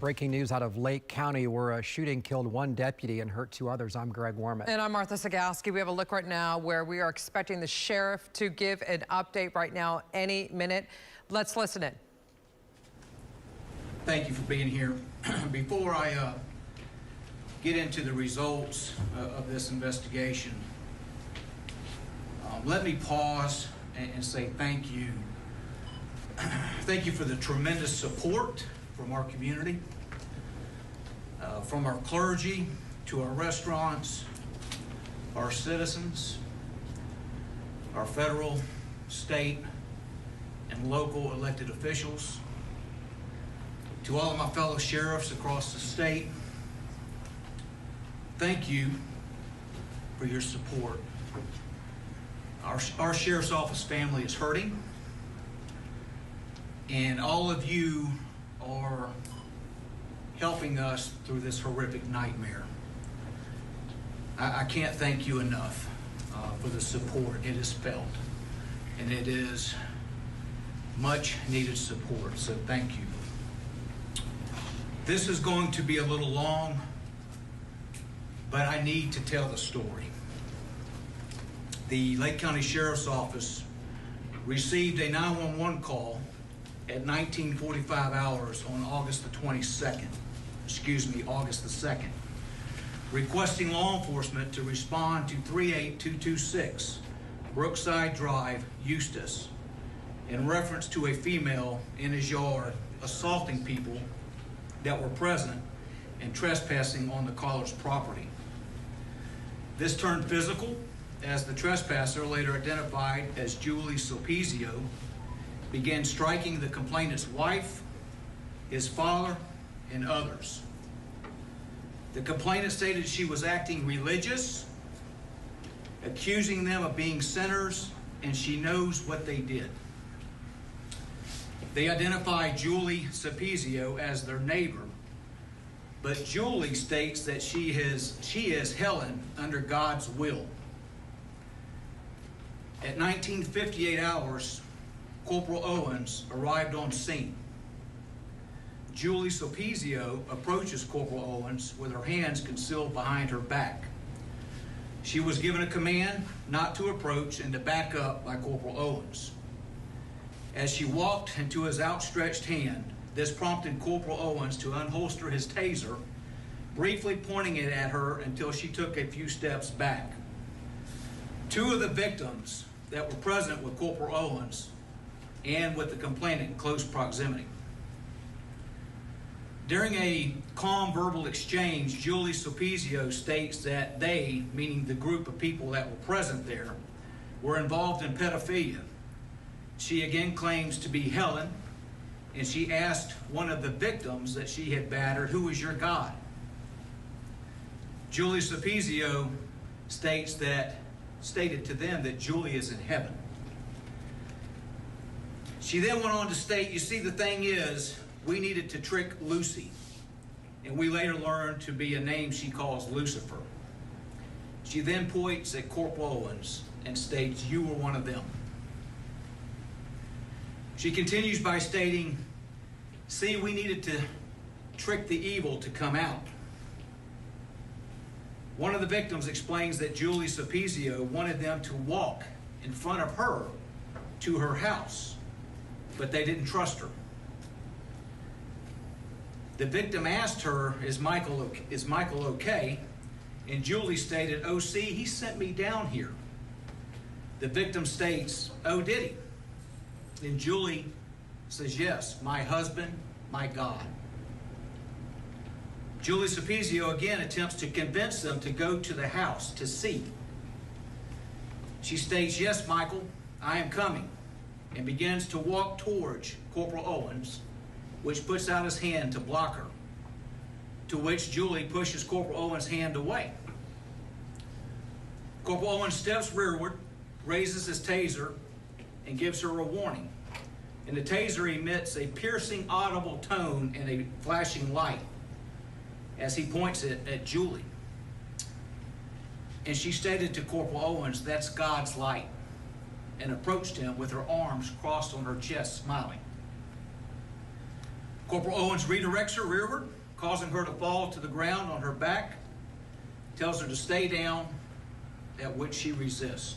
Breaking news out of Lake County where a shooting killed one deputy and hurt two others. I'm Greg Warman. And I'm Martha Sagowski. We have a look right now where we are expecting the sheriff to give an update right now any minute. Let's listen in. Thank you for being here. Before I get into the results of this investigation, let me pause and say thank you. Thank you for the tremendous support from our community, from our clergy to our restaurants, our citizens, our federal, state, and local elected officials, to all of my fellow sheriffs across the state. Thank you for your support. Our sheriff's office family is hurting, and all of you are helping us through this horrific nightmare. I can't thank you enough for the support it is felt, and it is much needed support, so thank you. This is going to be a little long, but I need to tell the story. The Lake County Sheriff's Office received a 911 call at 19:45 hours on August the 2nd, requesting law enforcement to respond to 38226 Brookside Drive, Eustis, in reference to a female in his yard assaulting people that were present and trespassing on the caller's property. This turned physical as the trespasser, later identified as Julie Sulpizio, began striking the complainant's wife, his father, and others. The complainant stated she was acting religious, accusing them of being sinners, and she knows what they did. They identified Julie Sulpizio as their neighbor, but Julie states that she is Helen under God's will. At 19:58 hours, Corporal Owens arrived on scene. Julie Sulpizio approaches Corporal Owens with her hands concealed behind her back. She was given a command not to approach and to back up by Corporal Owens. As she walked into his outstretched hand, this prompted Corporal Owens to unholster his taser, briefly pointing it at her until she took a few steps back. Two of the victims that were present with Corporal Owens and with the complainant in close proximity. During a calm verbal exchange, Julie Sulpizio states that they, meaning the group of people that were present there, were involved in pedophilia. She again claims to be Helen, and she asked one of the victims that she had battered, "Who is your God?" Julie Sulpizio stated to them that Julie is in heaven. She then went on to state, "You see, the thing is, we needed to trick Lucy, and we later learned to be a name she calls Lucifer." She then points at Corporal Owens and states, "You were one of them." She continues by stating, "See, we needed to trick the evil to come out." One of the victims explains that Julie Sulpizio wanted them to walk in front of her to her house, but they didn't trust her. The victim asked her, is Michael okay? And Julie stated, "Oh, see, he sent me down here." The victim states, "Oh, did he?" And Julie says, "Yes, my husband, my God." Julie Sulpizio again attempts to convince them to go to the house to see. She states, "Yes, Michael, I am coming," and begins to walk towards Corporal Owens, which puts out his hand to block her, to which Julie pushes Corporal Owens' hand away. Corporal Owens steps rearward, raises his taser, and gives her a warning. And the taser emits a piercing audible tone and a flashing light as he points it at Julie. And she stated to Corporal Owens, "That's God's light," and approached him with her arms crossed on her chest, smiling. Corporal Owens redirects her rearward, causing her to fall to the ground on her back, tells her to stay down, at which she resists.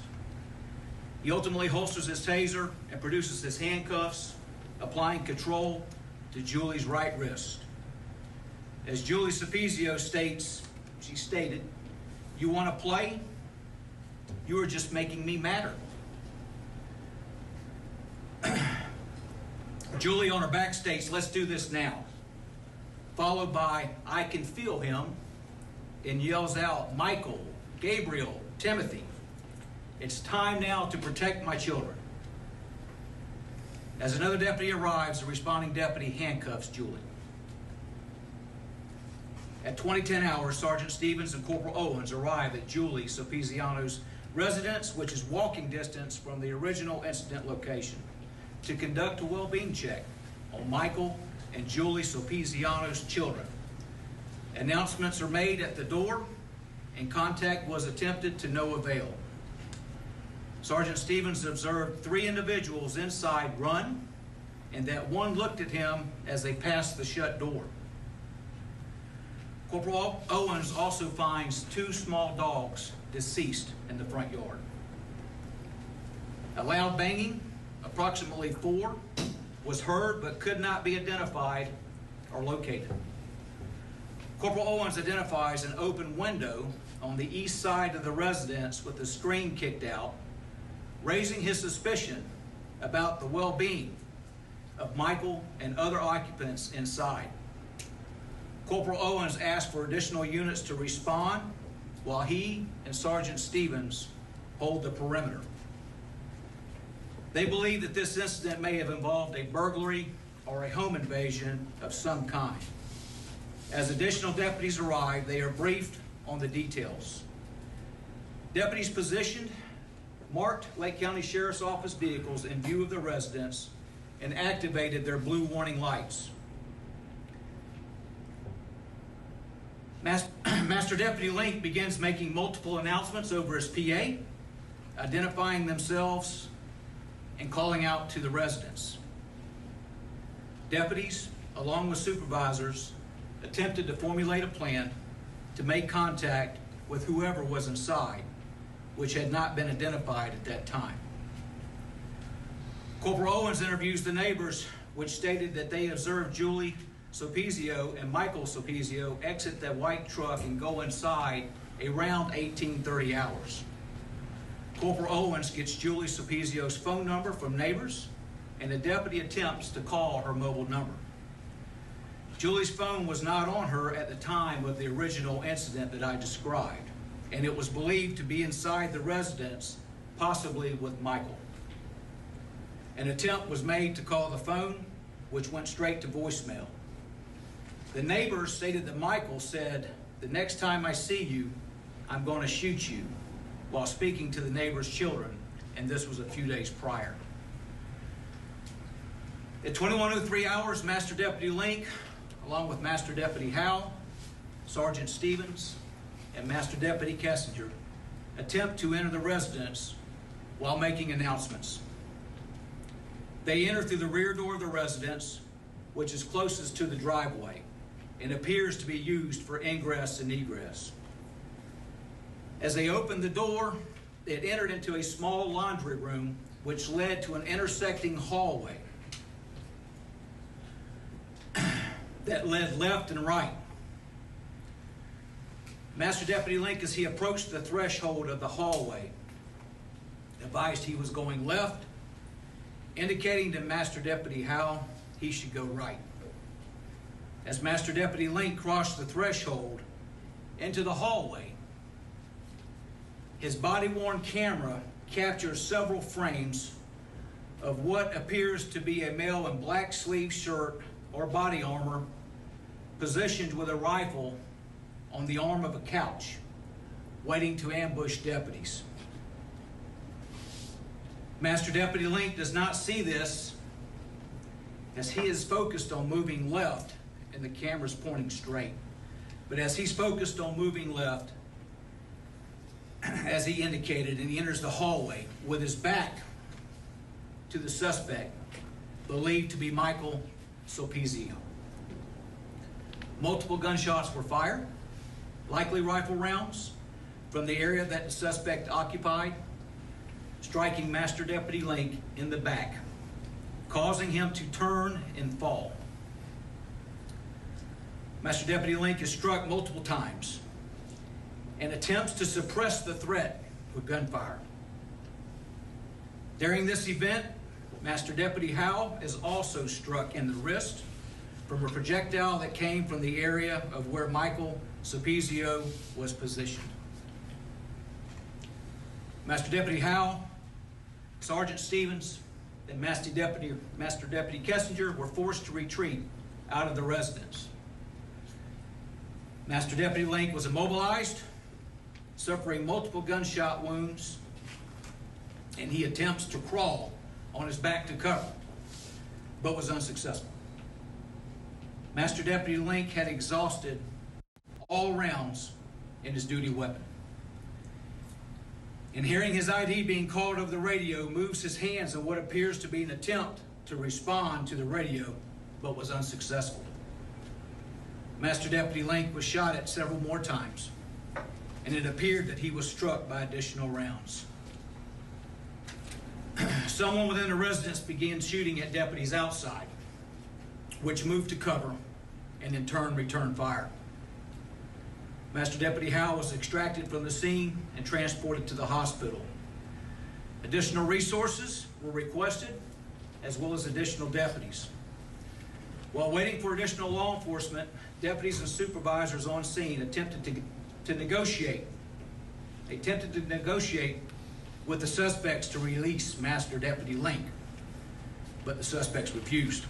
He ultimately holsters his taser and produces his handcuffs, applying control to Julie's right wrist. As Julie Sapezio she stated, "You want to play? You are just making me madder." Julie on her back states, "Let's do this now," followed by, "I can feel him," and yells out, "Michael, Gabriel, Timothy, it's time now to protect my children." As another deputy arrives, the responding deputy handcuffs Julie. At 2010 hours, Sergeant Stevens and Corporal Owens arrive at Julie Sopeziano's residence, which is walking distance from the original incident location, to conduct a well-being check on Michael and Julie Sopeziano's children. Announcements are made at the door, and contact was attempted to no avail. Sergeant Stevens observed 3 individuals inside run, and that one looked at him as they passed the shut door. Corporal Owens also finds 2 small dogs deceased in the front yard. A loud banging, approximately 4, was heard but could not be identified or located. Corporal Owens identifies an open window on the east side of the residence with the screen kicked out, raising his suspicion about the well-being of Michael and other occupants inside. Corporal Owens asked for additional units to respond while he and Sergeant Stevens hold the perimeter. They believe that this incident may have involved a burglary or a home invasion of some kind. As additional deputies arrive, they are briefed on the details. Deputies positioned marked Lake County Sheriff's Office vehicles in view of the residents and activated their blue warning lights. Master Deputy Link begins making multiple announcements over his PA, identifying themselves and calling out to the residents. Deputies, along with supervisors, attempted to formulate a plan to make contact with whoever was inside, which had not been identified at that time. Corporal Owens interviews the neighbors, which stated that they observed Julie Sopezio and Michael Sopezio exit that white truck and go inside around 1830 hours. Corporal Owens gets Julie Sopezio's phone number from neighbors, and the deputy attempts to call her mobile number. Julie's phone was not on her at the time of the original incident that I described, and it was believed to be inside the residence, possibly with Michael. An attempt was made to call the phone, which went straight to voicemail. The neighbors stated that Michael said, "The next time I see you, I'm going to shoot you," while speaking to the neighbor's children, and this was a few days prior. At 21:03 hours, Master Deputy Link, along with Master Deputy Howe, Sergeant Stevens, and Master Deputy Kessinger, attempt to enter the residence while making announcements. They enter through the rear door of the residence, which is closest to the driveway, and appears to be used for ingress and egress. As they opened the door, it entered into a small laundry room, which led to an intersecting hallway that led left and right. Master Deputy Link, as he approached the threshold of the hallway, advised he was going left, indicating to Master Deputy Howe he should go right. As Master Deputy Link crossed the threshold into the hallway, his body-worn camera captures several frames of what appears to be a male in black sleeve shirt or body armor, positioned with a rifle on the arm of a couch, waiting to ambush deputies. Master Deputy Link does not see this, as he is focused on moving left and the camera's pointing straight. But as he's focused on moving left, as he indicated, and he enters the hallway with his back to the suspect, believed to be Michael Sopezio. Multiple gunshots were fired, likely rifle rounds, from the area that the suspect occupied, striking Master Deputy Link in the back, causing him to turn and fall. Master Deputy Link is struck multiple times and attempts to suppress the threat with gunfire. During this event, Master Deputy Howe is also struck in the wrist from a projectile that came from the area of where Michael Sapizio was positioned. Master Deputy Howe, Sergeant Stevens, and Master Deputy Kessinger were forced to retreat out of the residence. Master Deputy Link was immobilized, suffering multiple gunshot wounds, and he attempts to crawl on his back to cover, but was unsuccessful. Master Deputy Link had exhausted all rounds in his duty weapon. And hearing his ID being called over the radio, moves his hands in what appears to be an attempt to respond to the radio, but was unsuccessful. Master Deputy Link was shot at several more times, and it appeared that he was struck by additional rounds. Someone within the residence began shooting at deputies outside, which moved to cover and in turn returned fire. Master Deputy Howe was extracted from the scene and transported to the hospital. Additional resources were requested, as well as additional deputies. While waiting for additional law enforcement, deputies and supervisors on scene attempted to negotiate with the suspects to release Master Deputy Link, but the suspects refused.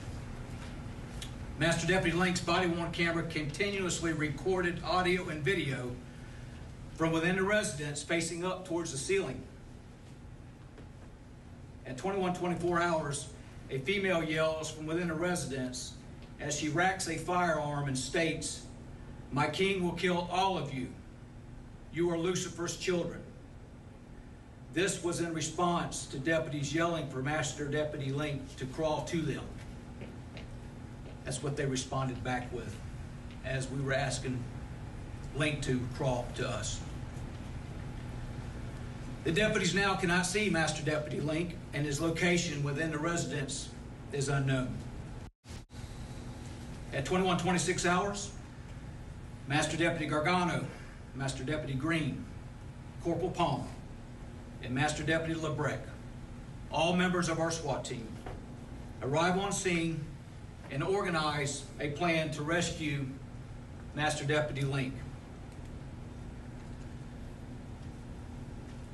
Master Deputy Link's body-worn camera continuously recorded audio and video from within the residence facing up towards the ceiling. At 21:24 hours, a female yells from within the residence as she racks a firearm and states, "My king will kill all of you. You are Lucifer's children." This was in response to deputies yelling for Master Deputy Link to crawl to them. That's what they responded back with as we were asking Link to crawl to us. The deputies now cannot see Master Deputy Link, and his location within the residence is unknown. At 21:26 hours, Master Deputy Gargano, Master Deputy Green, Corporal Palmer, and Master Deputy LeBrecq, all members of our SWAT team, arrive on scene and organize a plan to rescue Master Deputy Link.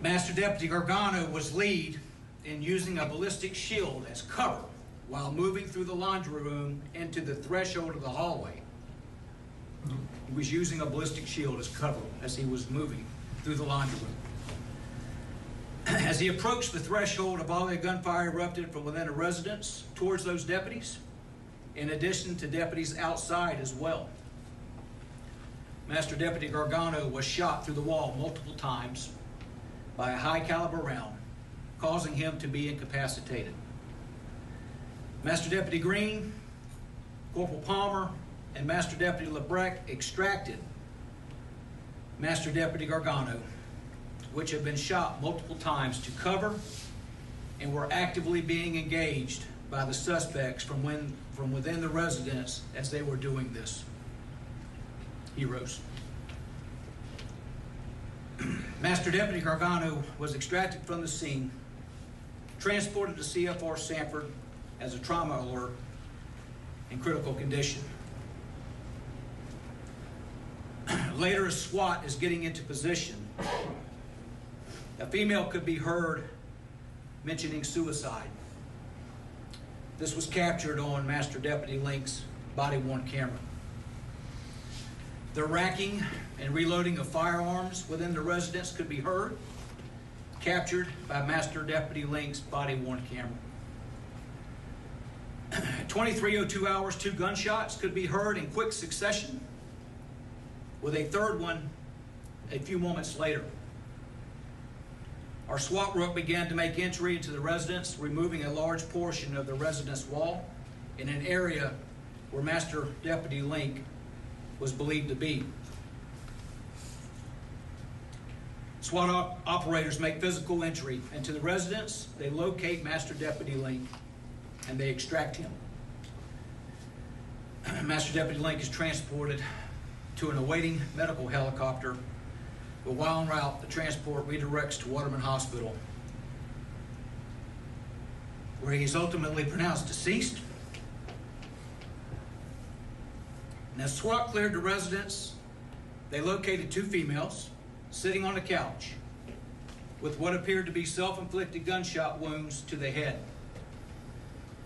Master Deputy Gargano was lead in using a ballistic shield as cover while moving through the laundry room into the threshold of the hallway. He was using a ballistic shield as cover as he was moving through the laundry room. As he approached the threshold, a volley of gunfire erupted from within a residence towards those deputies, in addition to deputies outside as well. Master Deputy Gargano was shot through the wall multiple times by a high caliber round, causing him to be incapacitated. Master Deputy Green, Corporal Palmer, and Master Deputy LeBrecq extracted Master Deputy Gargano, which had been shot multiple times to cover and were actively being engaged by the suspects from within the residence as they were doing this. Heroes. Master Deputy Gargano was extracted from the scene, transported to CFR Sanford as a trauma alert in critical condition. Later, as SWAT is getting into position, a female could be heard mentioning suicide. This was captured on Master Deputy Link's body-worn camera. The racking and reloading of firearms within the residence could be heard, captured by Master Deputy Link's body-worn camera. At 23:02 hours, 2 gunshots could be heard in quick succession, with a third one a few moments later. Our SWAT rook began to make entry into the residence, removing a large portion of the residence wall in an area where Master Deputy Link was believed to be. SWAT operators make physical entry into the residence. They locate Master Deputy Link and they extract him. Master Deputy Link is transported to an awaiting medical helicopter, but while en route, the transport redirects to Waterman Hospital, where he is ultimately pronounced deceased. And as SWAT cleared the residence, they located two females sitting on a couch with what appeared to be self-inflicted gunshot wounds to the head.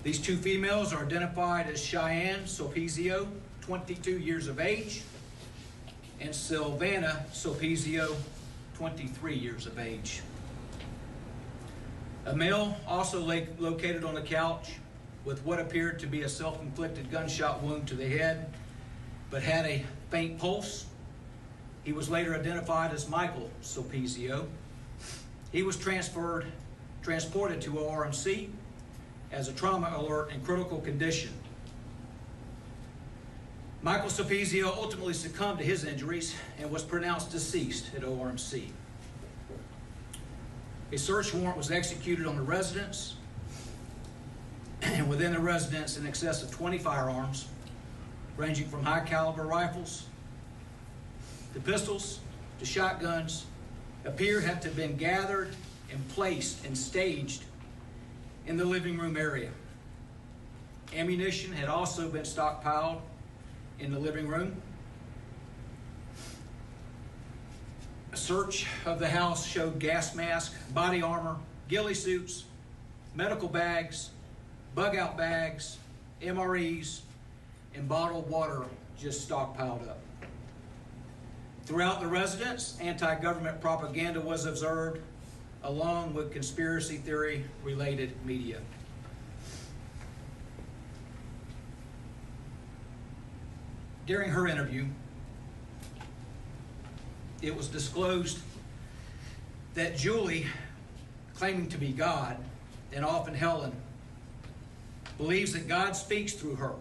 These two females are identified as Cheyenne Sulpizio, 22 years of age, and Sylvana Sulpizio, 23 years of age. A male also located on the couch with what appeared to be a self-inflicted gunshot wound to the head, but had a faint pulse. He was later identified as Michael Sulpizio. He was transported to ORMC as a trauma alert in critical condition. Michael Sulpizio ultimately succumbed to his injuries and was pronounced deceased at ORMC. A search warrant was executed on the residence, and within the residence in excess of 20 firearms, ranging from high caliber rifles to pistols to shotguns, appear to have been gathered and placed and staged in the living room area. Ammunition had also been stockpiled in the living room. A search of the house showed gas masks, body armor, ghillie suits, medical bags, bug-out bags, MREs, and bottled water just stockpiled up. Throughout the residence, anti-government propaganda was observed, along with conspiracy theory-related media. During her interview, it was disclosed that Julie, claiming to be God, and often Helen, believes that God speaks through her.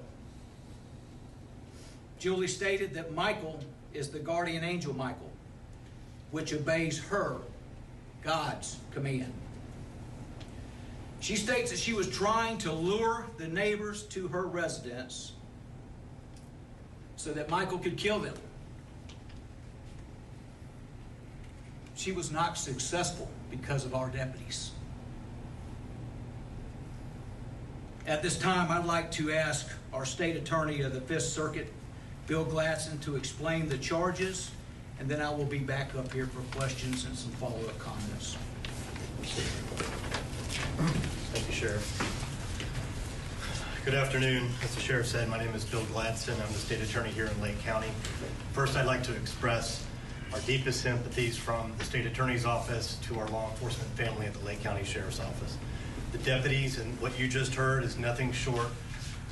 Julie stated that Michael is the guardian angel Michael, which obeys her, God's command. She states that she was trying to lure the neighbors to her residence so that Michael could kill them. She was not successful because of our deputies. At this time, I'd like to ask our state attorney of the 5th Circuit, Bill Gladson, to explain the charges, and then I will be back up here for questions and some follow-up comments. Thank you, Sheriff. Good afternoon. As the Sheriff said, my name is Bill Gladson. I'm the state attorney here in Lake County. First, I'd like to express our deepest sympathies from the state attorney's office to our law enforcement family at the Lake County Sheriff's Office. The deputies and what you just heard is nothing short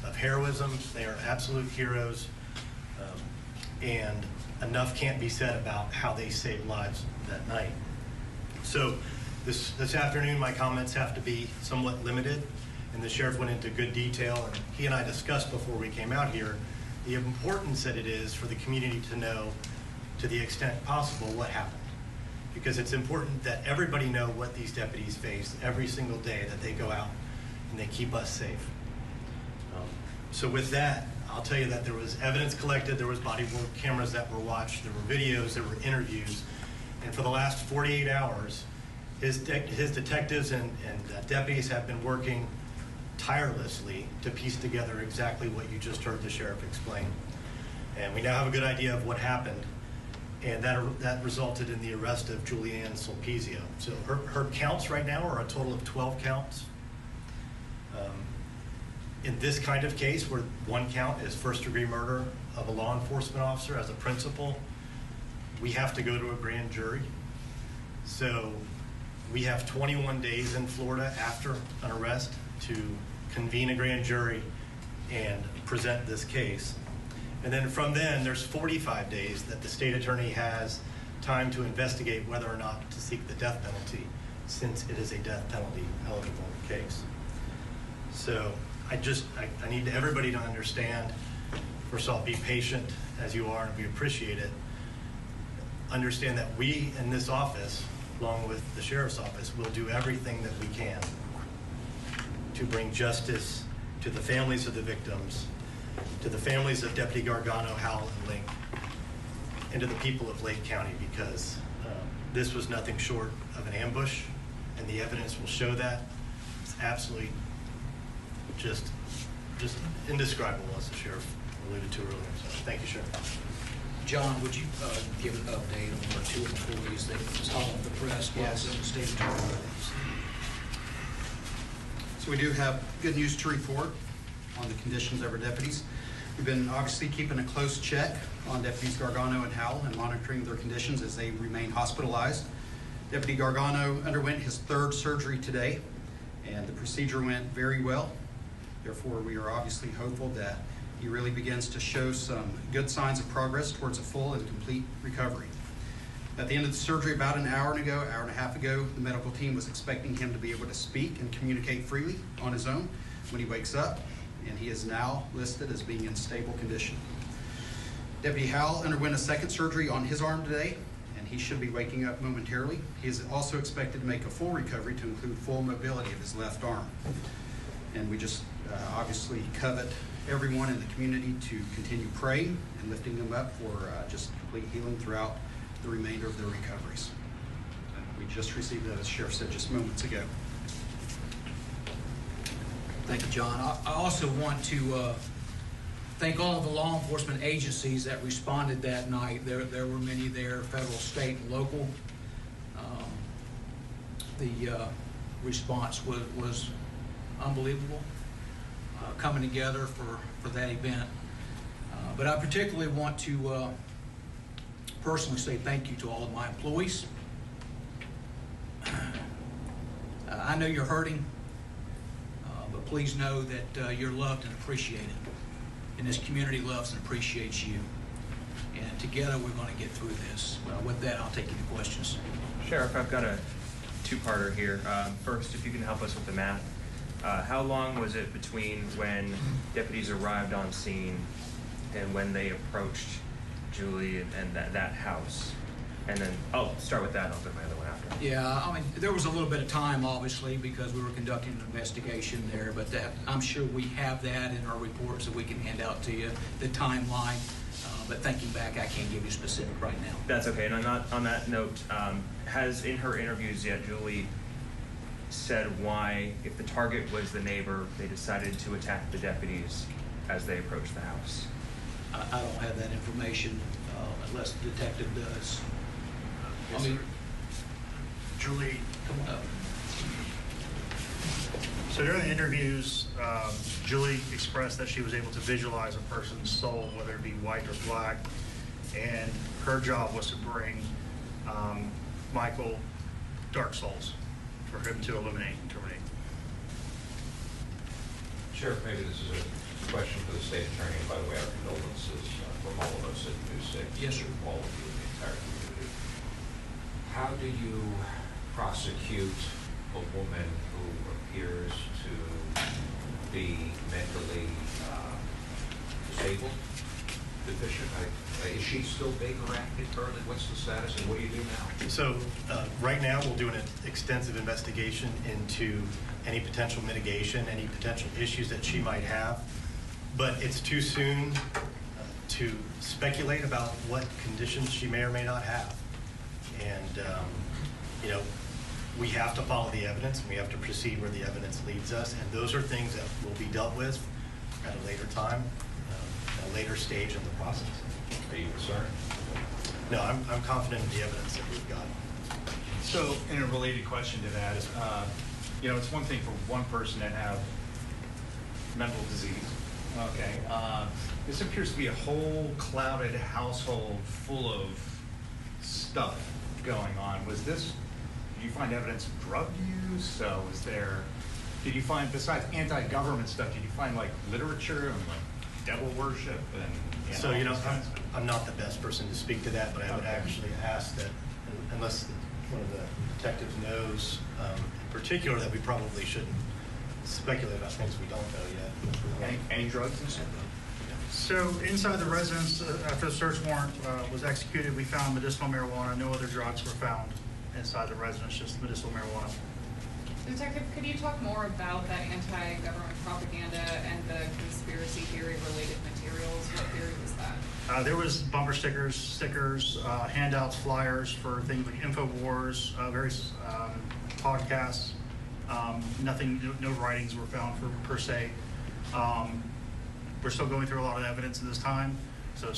of heroism. They are absolute heroes, and enough can't be said about how they saved lives that night. So this afternoon, my comments have to be somewhat limited, and the sheriff went into good detail, and he and I discussed before we came out here the importance that it is for the community to know, to the extent possible, what happened. Because it's important that everybody know what these deputies face every single day that they go out and they keep us safe. So with that, I'll tell you that there was evidence collected, there was body-worn cameras that were watched, there were videos, there were interviews, and for the last 48 hours, his detectives and deputies have been working tirelessly to piece together exactly what you just heard the sheriff explain. And we now have a good idea of what happened, and that resulted in the arrest of Julianne Sulpizio. So her counts right now are a total of 12 counts. In this kind of case, where one count is first-degree murder of a law enforcement officer as a principal, we have to go to a grand jury. So we have 21 days in Florida after an arrest to convene a grand jury and present this case. And then from then, there's 45 days that the state attorney has time to investigate whether or not to seek the death penalty, since it is a death penalty eligible case. So I need everybody to understand, first of all, be patient as you are, and we appreciate it, understand that we in this office, along with the sheriff's office, will do everything that we can to bring justice to the families of the victims, to the families of Deputy Gargano, Howell, and Link, and to the people of Lake County, because this was nothing short of an ambush, and the evidence will show that. It's absolutely just indescribable, as the sheriff alluded to earlier. So thank you, Sheriff. John, would you give an update on our 2 employees that was hot off the press while Yes. in the state attorney? So we do have good news to report on the conditions of our deputies. We've been obviously keeping a close check on Deputies Gargano and Howell and monitoring their conditions as they remain hospitalized. Deputy Gargano underwent his 3rd surgery today, and the procedure went very well. Therefore, we are obviously hopeful that he really begins to show some good signs of progress towards a full and complete recovery. At the end of the surgery, about an hour and a half ago, the medical team was expecting him to be able to speak and communicate freely on his own when he wakes up, and he is now listed as being in stable condition. Deputy Howell underwent a 2nd surgery on his arm today, and he should be waking up momentarily. He is also expected to make a full recovery to include full mobility of his left arm. And we just obviously covet everyone in the community to continue praying and lifting them up for just complete healing throughout the remainder of their recoveries. We just received that, as the Sheriff said just moments ago. Thank you, John. I also want to thank all of the law enforcement agencies that responded that night. There were many there, federal, state, and local. The response was unbelievable, coming together for that event. But I particularly want to personally say thank you to all of my employees. I know you're hurting, but please know that you're loved and appreciated. And this community loves and appreciates you. And together we're going to get through this. With that, I'll take any questions. Sheriff, I've got a 2-parter here. First, if you can help us with the math. How long was it between when deputies arrived on scene and when they approached Julie and that house? And then, I'll start with that and I'll go to my other one after. Yeah, I mean, there was a little bit of time, obviously, because we were conducting an investigation there, but I'm sure we have that in our reports that we can hand out to you, the timeline. But thinking back, I can't give you specific right now. That's okay. And on that note, has in her interviews yet Julie said why, if the target was the neighbor, they decided to attack the deputies as they approached the house? I don't have that information unless the detective does. Yes, sir. Julie, Come on up. so during the interviews, Julie expressed that she was able to visualize a person's soul, whether it be white or black, and her job was to bring Michael dark souls for him to eliminate and terminate. Sheriff, maybe this is a question for the state attorney. By the way, our condolences from all of us at News 6. Yes, sir. To all of you in the entire community. How do you prosecute a woman who appears to be mentally disabled, deficient? Is she still being arrested currently? What's the status and what do you do now? So right now, we'll do an extensive investigation into any potential mitigation, any potential issues that she might have. But it's too soon to speculate about what conditions she may or may not have. And, we have to follow the evidence and we have to proceed where the evidence leads us. And those are things that will be dealt with at a later time, at a later stage in the process. Are you concerned? No, I'm confident in the evidence that we've got. So, in a related question to that, it's one thing for one person to have mental disease. Okay. This appears to be a whole clouded household full of stuff going on. Did you find evidence of drug use? So, did you find, besides anti-government stuff, did you find like literature and like devil worship and So, I'm not the best person to speak to that, but I would actually ask that, unless one of the detectives knows in particular, that we probably shouldn't speculate about things we don't know yet. any drugs and stuff? So inside the residence, after the search warrant was executed, we found medicinal marijuana. No other drugs were found inside the residence, just medicinal marijuana. Detective, could you talk more about that anti-government propaganda and the conspiracy theory related materials? What theory was that? There was bumper stickers, handouts, flyers for things like InfoWars, various podcasts. No writings were found per se. We're still going through a lot of evidence at this time, so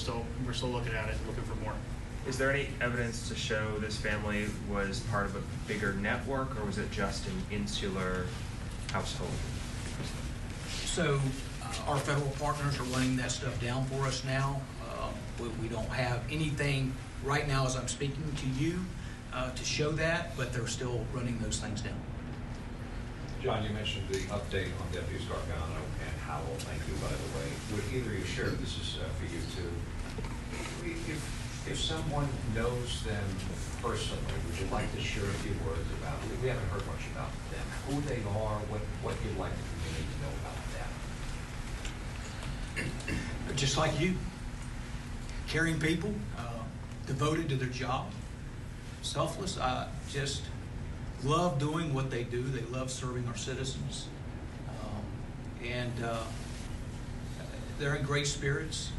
we're still looking at it, looking for more. Is there any evidence to show this family was part of a bigger network, or was it just an insular household? So our federal partners are running that stuff down for us now. We don't have anything right now as I'm speaking to you to show that, but they're still running those things down. John, you mentioned the update on Deputies Gargano and Howell. Thank you, by the way. Would either of you share, this is for you too, if someone knows them personally, would you like to share a few words about them? We haven't heard much about them, who they are, what you'd like the community to know about them. Just like you, caring people, devoted to their job, selfless. Just love doing what they do. They love serving our citizens, and they're in great spirits.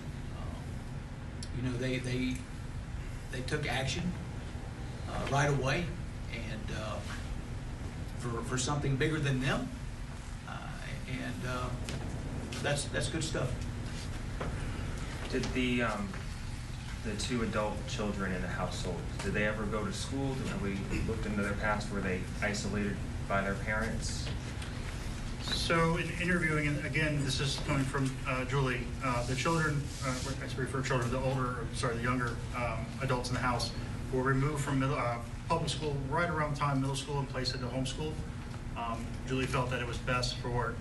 You know, they took action right away, and for something bigger than them, and that's good stuff. Did the two adult children in the household, did they ever go to school? Have we looked into their past? Were they isolated by their parents? So in interviewing, and again, this is coming from Julie, the children, actually for children, the younger adults in the house were removed from public school right around the time middle school and placed into homeschool. Julie felt that it was best for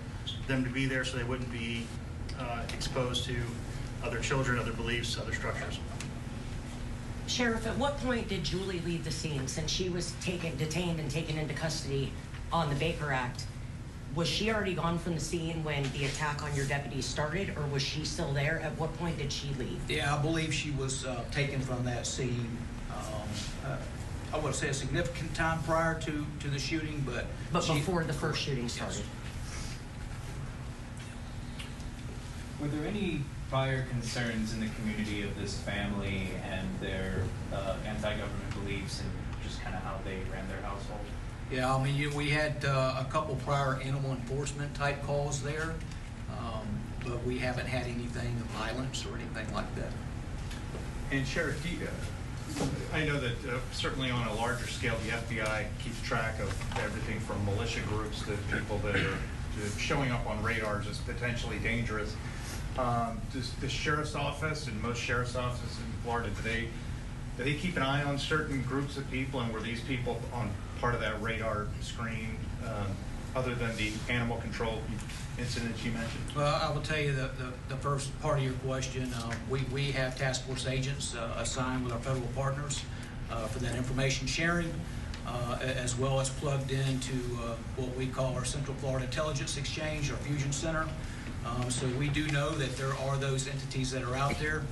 them to be there so they wouldn't be exposed to other children, other beliefs, other structures. Sheriff, at what point did Julie leave the scene? Since she was detained and taken into custody on the Baker Act, was she already gone from the scene when the attack on your deputies started, or was she still there? At what point did she leave? Yeah, I believe she was taken from that scene. I would say a significant time prior to the shooting, but before the first shooting started. Yes. Were there any prior concerns in the community of this family and their anti-government beliefs and just kind of how they ran their household? Yeah, I mean, we had a couple prior animal enforcement type calls there, but we haven't had anything of violence or anything like that. And Sheriff, I know that certainly on a larger scale, the FBI keeps track of everything from militia groups to people that are showing up on radars as potentially dangerous. Does the sheriff's office and most sheriff's offices in Florida, do they keep an eye on certain groups of people, and were these people on part of that radar screen other than the animal control incidents you mentioned? Well, I will tell you the first part of your question, we have task force agents assigned with our federal partners for that information sharing, as well as plugged into what we call our Central Florida Intelligence Exchange, our Fusion Center. So we do know that there are those entities that are out there.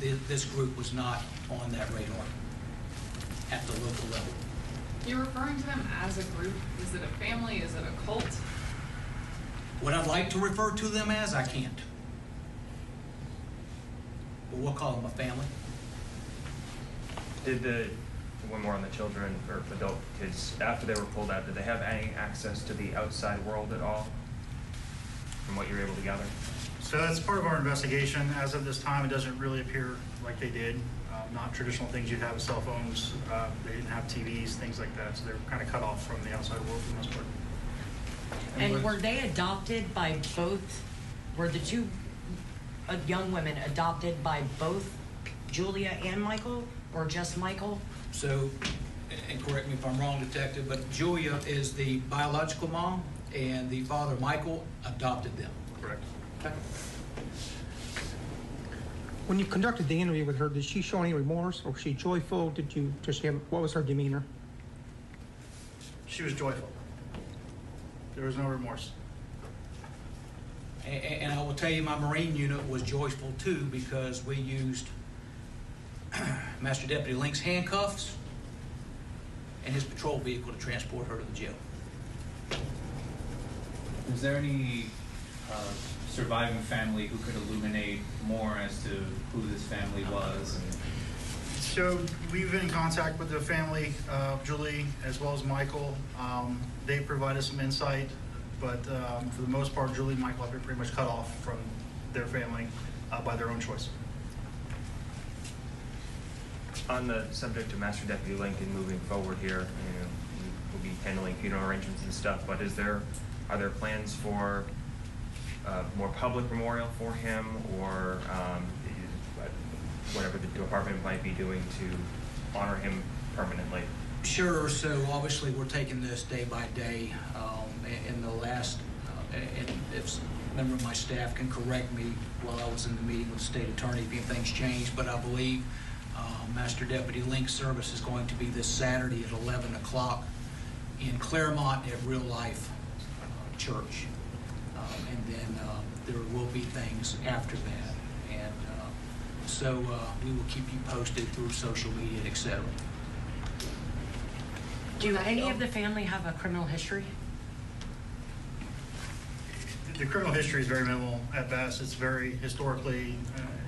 This group was not on that radar at the local level. You're referring to them as a group. Is it a family? Is it a cult? What I'd like to refer to them as, I can't. But we'll call them a family. Did one more on the children or adult kids, after they were pulled out, did they have any access to the outside world at all, from what you're able to gather? So that's part of our investigation. As of this time, it doesn't really appear like they did. Not traditional things you'd have with cell phones. They didn't have TVs, things like that. So they're kind of cut off from the outside world for the most part. And were they adopted by both, were the two young women adopted by both Julia and Michael, or just Michael? So, and correct me if I'm wrong, Detective, but Julia is the biological mom, and the father, Michael, adopted them. Correct. Okay. When you conducted the interview with her, did she show any remorse, or was she joyful? What was her demeanor? She was joyful. There was no remorse. And I will tell you, my Marine unit was joyful too, because we used Master Deputy Link's handcuffs and his patrol vehicle to transport her to the jail. Is there any surviving family who could illuminate more as to who this family was? So we've been in contact with the family of Julie as well as Michael. They provided some insight, but for the most part, Julie and Michael have been pretty much cut off from their family by their own choice. On the subject of Master Deputy Link and moving forward here, we'll be handling funeral arrangements and stuff, but are there plans for more public memorial for him, or whatever the department might be doing to honor him permanently? Sure. So obviously we're taking this day by day. In the last, and if a member of my staff can correct me while I was in the meeting with the state attorney if anything's changed, but I believe Master Deputy Link service is going to be this Saturday at 11 o'clock in Claremont at Real Life Church. And then there will be things after that. And so we will keep you posted through social media, etc. Do any of the family have a criminal history? The criminal history is very minimal at best. It's very historically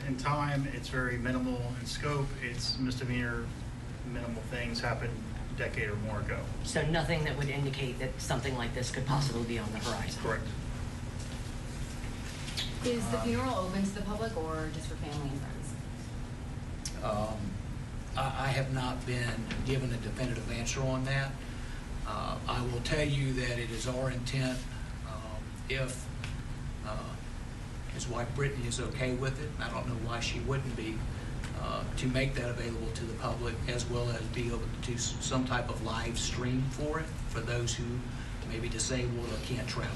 in time. It's very minimal in scope. It's misdemeanor, minimal things happened a decade or more ago. So nothing that would indicate that something like this could possibly be on the horizon? Correct. Is the funeral open to the public or just for family and friends? I have not been given a definitive answer on that. I will tell you that it is our intent, if his wife Brittany is okay with it, I don't know why she wouldn't be, to make that available to the public, as well as be able to do some type of live stream for it, for those who may be disabled or can't travel.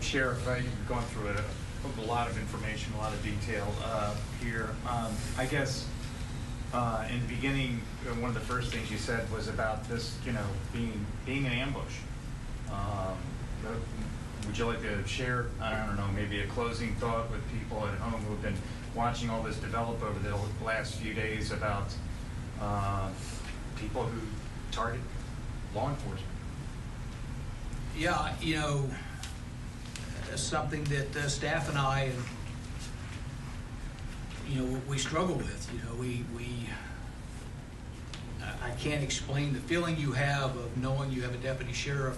Sheriff, you've gone through a lot of information, a lot of detail here. I guess in the beginning, one of the first things you said was about this, being an ambush. Would you like to share, I don't know, maybe a closing thought with people at home who have been watching all this develop over the last few days about people who target law enforcement? Yeah, something that staff and I, we struggle with. I can't explain the feeling you have of knowing you have a deputy sheriff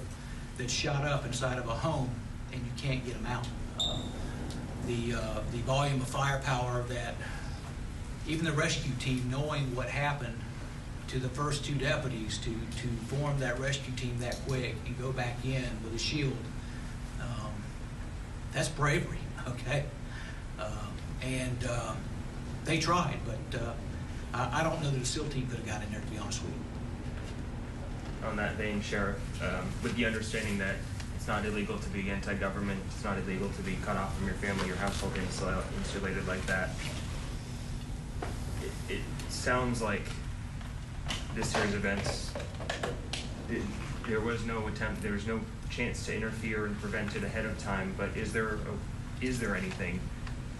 that's shot up inside of a home and you can't get him out. The volume of firepower that even the rescue team, knowing what happened to the first two deputies, to form that rescue team that quick and go back in with a shield, that's bravery, okay? They tried, but I don't know that the SEAL team could have got in there, to be honest with you. On that vein, Sheriff, with the understanding that it's not illegal to be anti-government, it's not illegal to be cut off from your family, your household, insulated like that, it sounds like this series of events, there was no attempt, there was no chance to interfere and prevent it ahead of time, but is there anything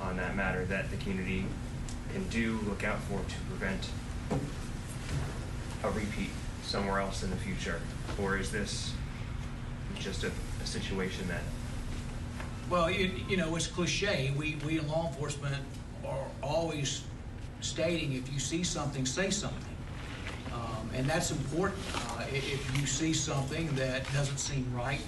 on that matter that the community can do, look out for, to prevent a repeat somewhere else in the future? Or is this just a situation that... Well, it's cliche. We in law enforcement are always stating, if you see something, say something. And that's important. If you see something that doesn't seem right,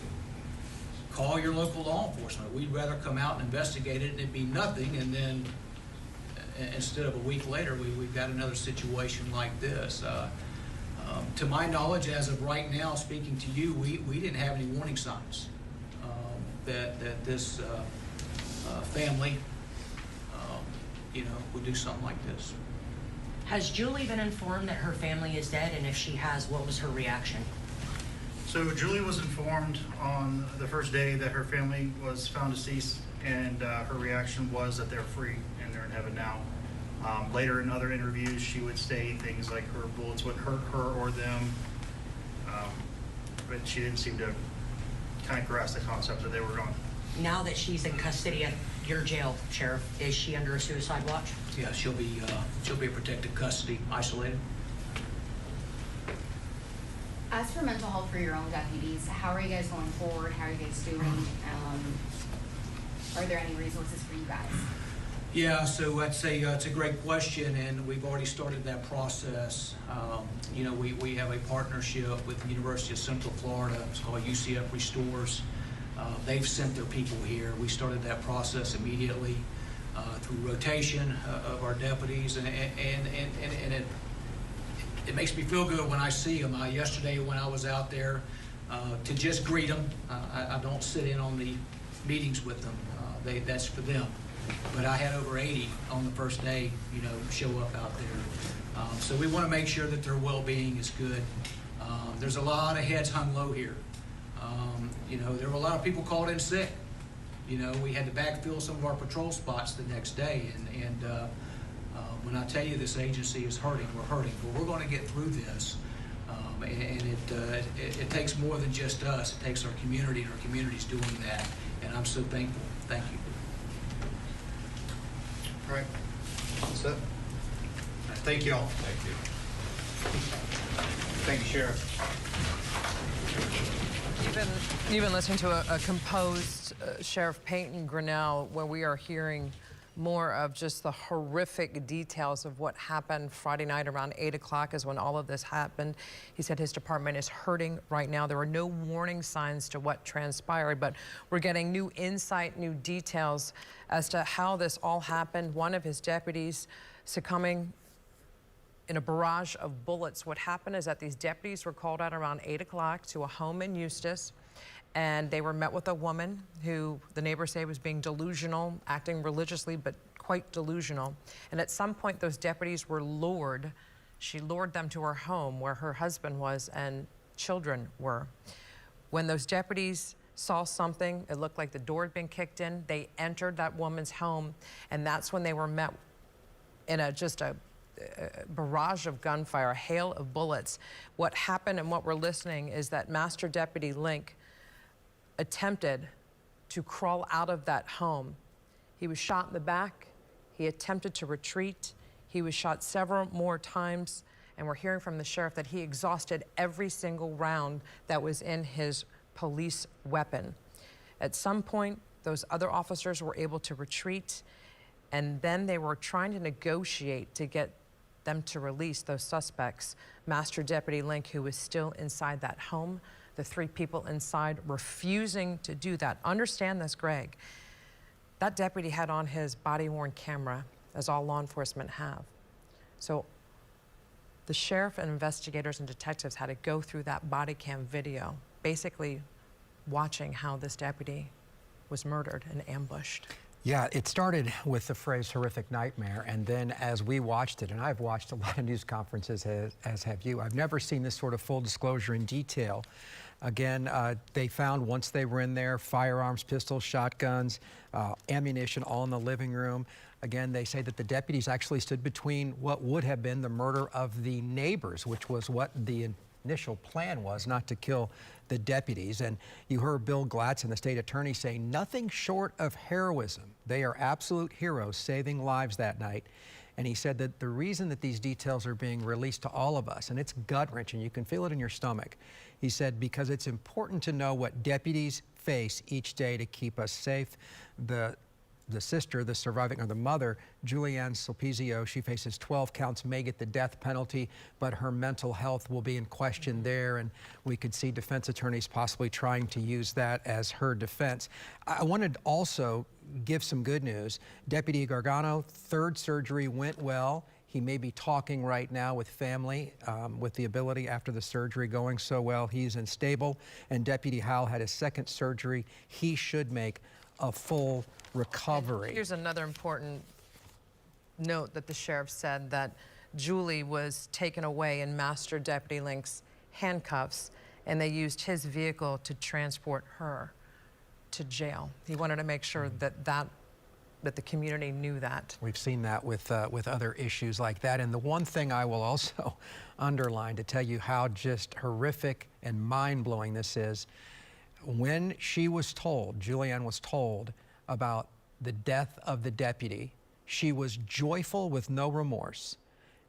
call your local law enforcement. We'd rather come out and investigate it and it be nothing, and then instead of a week later, we've got another situation like this. To my knowledge, as of right now, speaking to you, we didn't have any warning signs that this family, would do something like this. Has Julie been informed that her family is dead? And if she has, what was her reaction? So Julie was informed on the first day that her family was found deceased, and her reaction was that they're free and they're in heaven now. Later in other interviews, she would say things like her bullets wouldn't hurt her or them, but she didn't seem to kind of grasp the concept that they were gone. Now that she's in custody at your jail, Sheriff, is she under a suicide watch? Yeah, she'll be in protective custody, isolated. As for mental health for your own deputies, how are you guys going forward? How are you guys doing? Are there any resources for you guys? Yeah, so it's a great question, and we've already started that process. You know, we have a partnership with the University of Central Florida. It's called UCF Restores. They've sent their people here. We started that process immediately through rotation of our deputies, and it makes me feel good when I see them. Yesterday when I was out there to just greet them, I don't sit in on the meetings with them. That's for them. But I had over 80 on the first day, you know, show up out there. So we want to make sure that their well-being is good. There's a lot of heads hung low here. You know, there were a lot of people called in sick. You know, we had to backfill some of our patrol spots the next day. And when I tell you this agency is hurting, we're hurting. But we're going to get through this. And it takes more than just us. It takes our community, and our community's doing that. And I'm so thankful. Thank you. All right. That's it. Thank you all. Thank you. Thank you, Sheriff. You've been listening to a composed Sheriff Peyton Grinnell, where we are hearing more of just the horrific details of what happened Friday night around 8 o'clock is when all of this happened. He said his department is hurting right now. There are no warning signs to what transpired, but we're getting new insight, new details as to how this all happened. One of his deputies succumbing in a barrage of bullets. What happened is that these deputies were called out around 8 o'clock to a home in Eustis, and they were met with a woman who the neighbors say was being delusional, acting religiously, but quite delusional. And at some point, those deputies were lured. She lured them to her home where her husband was and children were. When those deputies saw something, it looked like the door had been kicked in, they entered that woman's home, and that's when they were met in just a barrage of gunfire, a hail of bullets. What happened and what we're listening is that Master Deputy Link attempted to crawl out of that home. He was shot in the back. He attempted to retreat. He was shot several more times, and we're hearing from the sheriff that he exhausted every single round that was in his police weapon. At some point, those other officers were able to retreat, and then they were trying to negotiate to get them to release those suspects. Master Deputy Link, who was still inside that home, the 3 people inside refusing to do that. Understand this, Greg. That deputy had on his body-worn camera, as all law enforcement have. So the sheriff and investigators and detectives had to go through that body cam video, basically watching how this deputy was murdered and ambushed. Yeah, it started with the phrase horrific nightmare, and then as we watched it, and I've watched a lot of news conferences, as have you, I've never seen this sort of full disclosure in detail. Again, they found, once they were in there, firearms, pistols, shotguns, ammunition all in the living room. Again, they say that the deputies actually stood between what would have been the murder of the neighbors, which was what the initial plan was, not to kill the deputies. And you heard Bill Gladson, the state attorney, say nothing short of heroism. They are absolute heroes saving lives that night. And he said that the reason that these details are being released to all of us, and it's gut-wrenching, you can feel it in your stomach, he said, because it's important to know what deputies face each day to keep us safe. The sister, the surviving, or the mother, Julianne Sulpizio, she faces 12 counts, may get the death penalty, but her mental health will be in question there, and we could see defense attorneys possibly trying to use that as her defense. I wanted to also give some good news. Deputy Gargano, 3rd surgery went well. He may be talking right now with family, with the ability after the surgery going so well. He's unstable. And Deputy Howell had his 2nd surgery. He should make a full recovery. And here's another important note that the sheriff said, that Julie was taken away in Master Deputy Link's handcuffs, and they used his vehicle to transport her to jail. He wanted to make sure that the community knew that. We've seen that with other issues like that. And the one thing I will also underline to tell you how just horrific and mind-blowing this is, when she was told, Julianne was told about the death of the deputy, she was joyful with no remorse.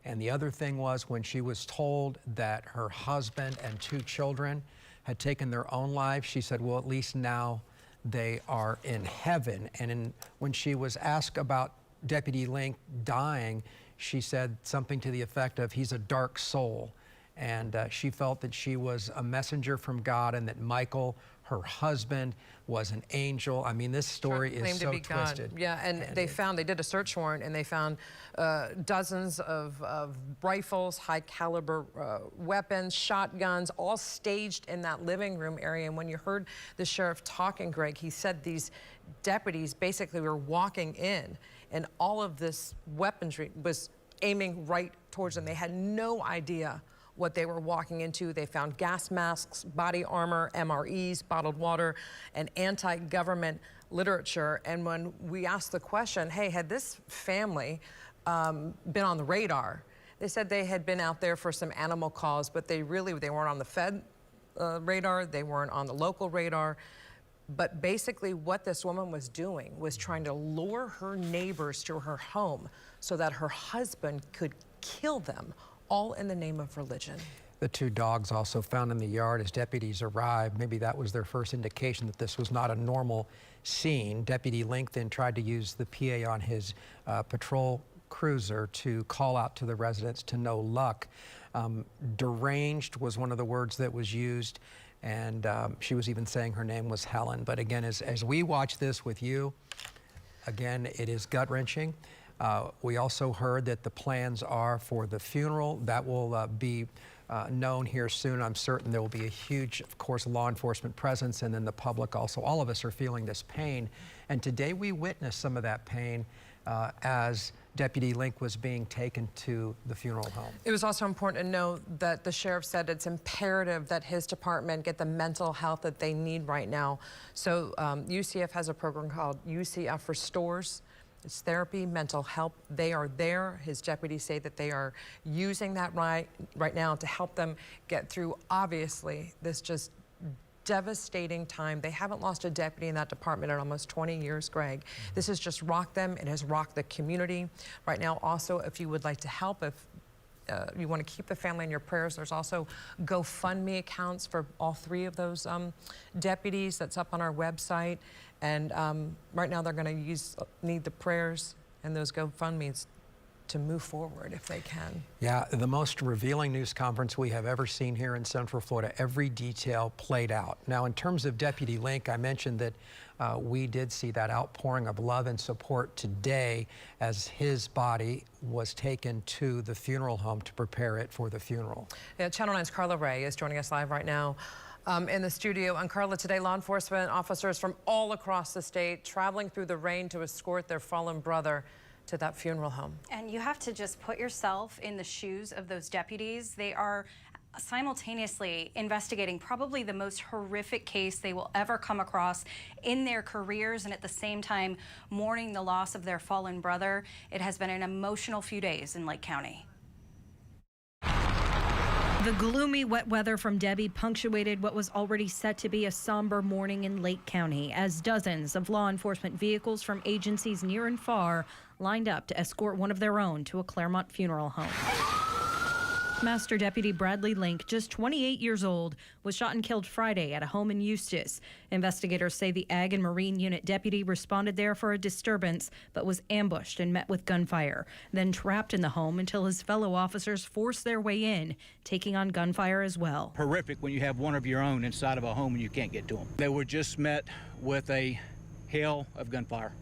And the other thing was when she was told that her husband and 2 children had taken their own lives, she said, well, at least now they are in heaven. And when she was asked about Deputy Link dying, she said something to the effect of, he's a dark soul. And she felt that she was a messenger from God and that Michael, her husband, was an angel. I mean, this story is so twisted. Yeah, and they did a search warrant and they found dozens of rifles, high caliber weapons, shotguns, all staged in that living room area. And when you heard the sheriff talking, Greg, he said these deputies basically were walking in and all of this weaponry was aiming right towards them. They had no idea what they were walking into. They found gas masks, body armor, MREs, bottled water, and anti-government literature. And when we asked the question, hey, had this family been on the radar? They said they had been out there for some animal calls, but they weren't on the Fed radar. They weren't on the local radar. But basically what this woman was doing was trying to lure her neighbors to her home so that her husband could kill them, all in the name of religion. The 2 dogs also found in the yard as deputies arrived. Maybe that was their first indication that this was not a normal scene. Deputy Link then tried to use the PA on his patrol cruiser to call out to the residents to no luck. Deranged was one of the words that was used, and she was even saying her name was Helen. But again, as we watch this with you, again, it is gut-wrenching. We also heard that the plans are for the funeral. That will be known here soon. I'm certain there will be a huge, of course, law enforcement presence, and then the public also. All of us are feeling this pain. And today we witnessed some of that pain as Deputy Link was being taken to the funeral home. It was also important to know that the sheriff said it's imperative that his department get the mental health that they need right now. So UCF has a program called UCF Restores. It's therapy, mental health. They are there. His deputies say that they are using that right now to help them get through, obviously, this just devastating time. They haven't lost a deputy in that department in almost 20 years, Greg. This has just rocked them. It has rocked the community. Right now, also, if you would like to help, if you want to keep the family in your prayers, there's also GoFundMe accounts for all 3 of those deputies. That's up on our website. And right now they're going to need the prayers and those GoFundMes to move forward if they can. Yeah, the most revealing news conference we have ever seen here in Central Florida. Every detail played out. Now, in terms of Deputy Link, I mentioned that we did see that outpouring of love and support today as his body was taken to the funeral home to prepare it for the funeral. Yeah, Channel 9's Carla Ray is joining us live right now in the studio. And Carla, today law enforcement officers from all across the state traveling through the rain to escort their fallen brother to that funeral home. And you have to just put yourself in the shoes of those deputies. They are simultaneously investigating probably the most horrific case they will ever come across in their careers, and at the same time mourning the loss of their fallen brother. It has been an emotional few days in Lake County. The gloomy, wet weather from Debbie punctuated what was already set to be a somber morning in Lake County as dozens of law enforcement vehicles from agencies near and far lined up to escort one of their own to a Claremont funeral home. Master Deputy Bradley Link, just 28 years old, was shot and killed Friday at a home in Eustis. Investigators say the Ag and Marine Unit deputy responded there for a disturbance, but was ambushed and met with gunfire, then trapped in the home until his fellow officers forced their way in, taking on gunfire as well. Horrific when you have one of your own inside of a home and you can't get to them. They were just met with a hail of gunfire.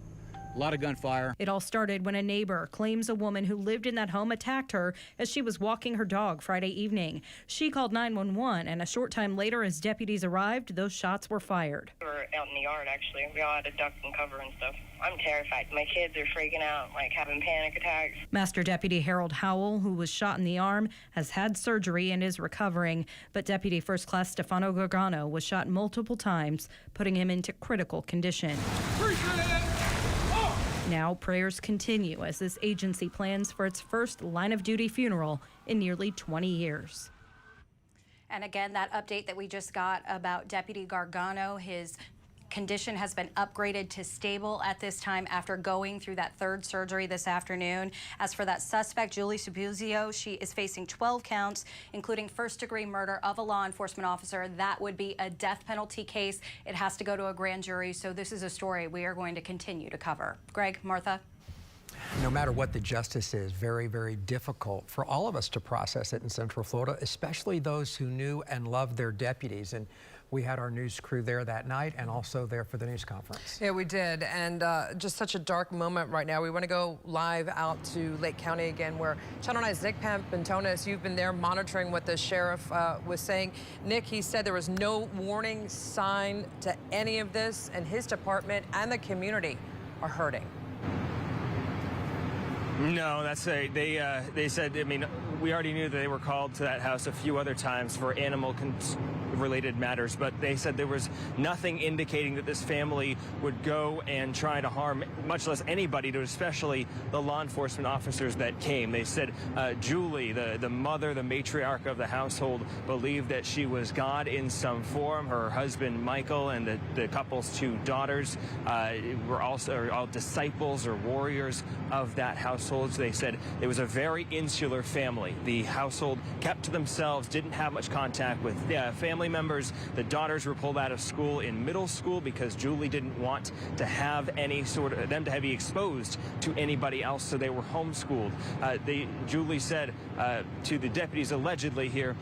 A lot of gunfire. It all started when a neighbor claims a woman who lived in that home attacked her as she was walking her dog Friday evening. She called 911, and a short time later, as deputies arrived, those shots were fired. We were out in the yard, actually. We all had to duck and cover and stuff. I'm terrified. My kids are freaking out, like having panic attacks. Master Deputy Harold Howell, who was shot in the arm, has had surgery and is recovering. But Deputy First Class Stefano Gargano was shot multiple times, putting him into critical condition. Now prayers continue as this agency plans for its first line-of-duty funeral in nearly 20 years. And again, that update that we just got about Deputy Gargano, his condition has been upgraded to stable at this time after going through that third surgery this afternoon. As for that suspect, Julie Subuzio, she is facing 12 counts, including first-degree murder of a law enforcement officer. That would be a death penalty case. It has to go to a grand jury, so this is a story we are going to continue to cover. Greg, Martha? No matter what the justice is, very, very difficult for all of us to process it in Central Florida, especially those who knew and loved their deputies. And we had our news crew there that night and also there for the news conference. Yeah, we did. And just such a dark moment right now. We want to go live out to Lake County again, where Channel 9's Nick Pampantonis, you've been there monitoring what the sheriff was saying. Nick, he said there was no warning sign to any of this, and his department and the community are hurting. No, that's they said, I mean, we already knew that they were called to that house a few other times for animal-related matters, but they said there was nothing indicating that this family would go and try to harm, much less anybody, to especially the law enforcement officers that came. They said Julie, the mother, the matriarch of the household, believed that she was God in some form. Her husband, Michael, and the couple's two daughters were also all disciples or warriors of that household. So they said it was a very insular family. The household kept to themselves, didn't have much contact with family members. The daughters were pulled out of school in middle school because Julie didn't want to have any sort of them to be exposed to anybody else, so they were homeschooled. Julie said to the deputies allegedly here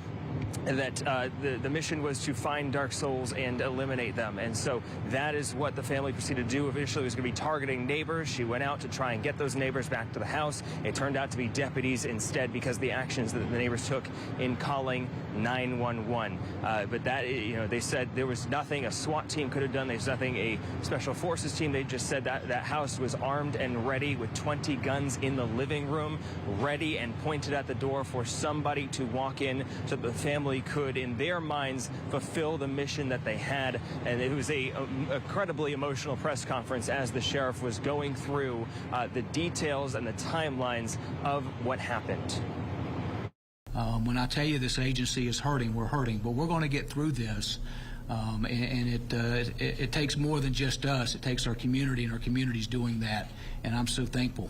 that the mission was to find dark souls and eliminate them. And so that is what the family proceeded to do. Initially, it was going to be targeting neighbors. She went out to try and get those neighbors back to the house. It turned out to be deputies instead because of the actions that the neighbors took in calling 911. But that, they said there was nothing a SWAT team could have done. There's nothing a special forces team. They just said that that house was armed and ready with 20 guns in the living room, ready and pointed at the door for somebody to walk in so the family could, in their minds, fulfill the mission that they had. And it was a incredibly emotional press conference as the sheriff was going through the details and the timelines of what happened. When I tell you this agency is hurting, we're hurting, but we're going to get through this. It takes more than just us. It takes our community, and our community's doing that. And I'm so thankful.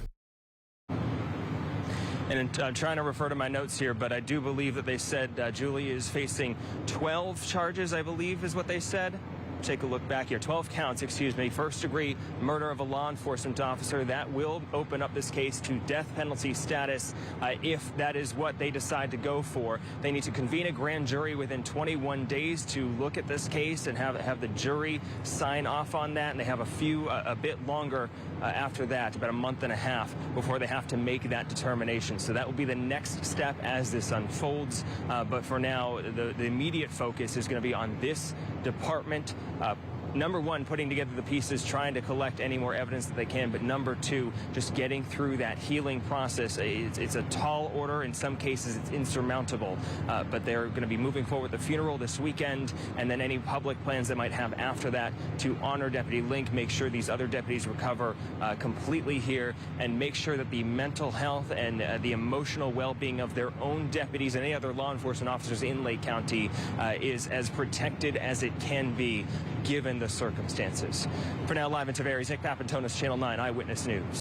And I'm trying to refer to my notes here, but I do believe that they said Julie is facing 12 charges, I believe is what they said. Take a look back here. 12 counts, excuse me. First-degree murder of a law enforcement officer. That will open up this case to death penalty status if that is what they decide to go for. They need to convene a grand jury within 21 days to look at this case and have the jury sign off on that. And they have a bit longer after that, about a month and a half, before they have to make that determination. So that will be the next step as this unfolds. But for now, the immediate focus is going to be on this department. Number one, putting together the pieces, trying to collect any more evidence that they can, but number two, just getting through that healing process. It's a tall order. In some cases, it's insurmountable, but they're going to be moving forward with the funeral this weekend, and then any public plans they might have after that to honor Deputy Link, make sure these other deputies recover completely here, and make sure that the mental health and the emotional well-being of their own deputies and any other law enforcement officers in Lake County is as protected as it can be, given the circumstances. For now, live in Tavares, Nick Papantonis, Channel 9 Eyewitness News.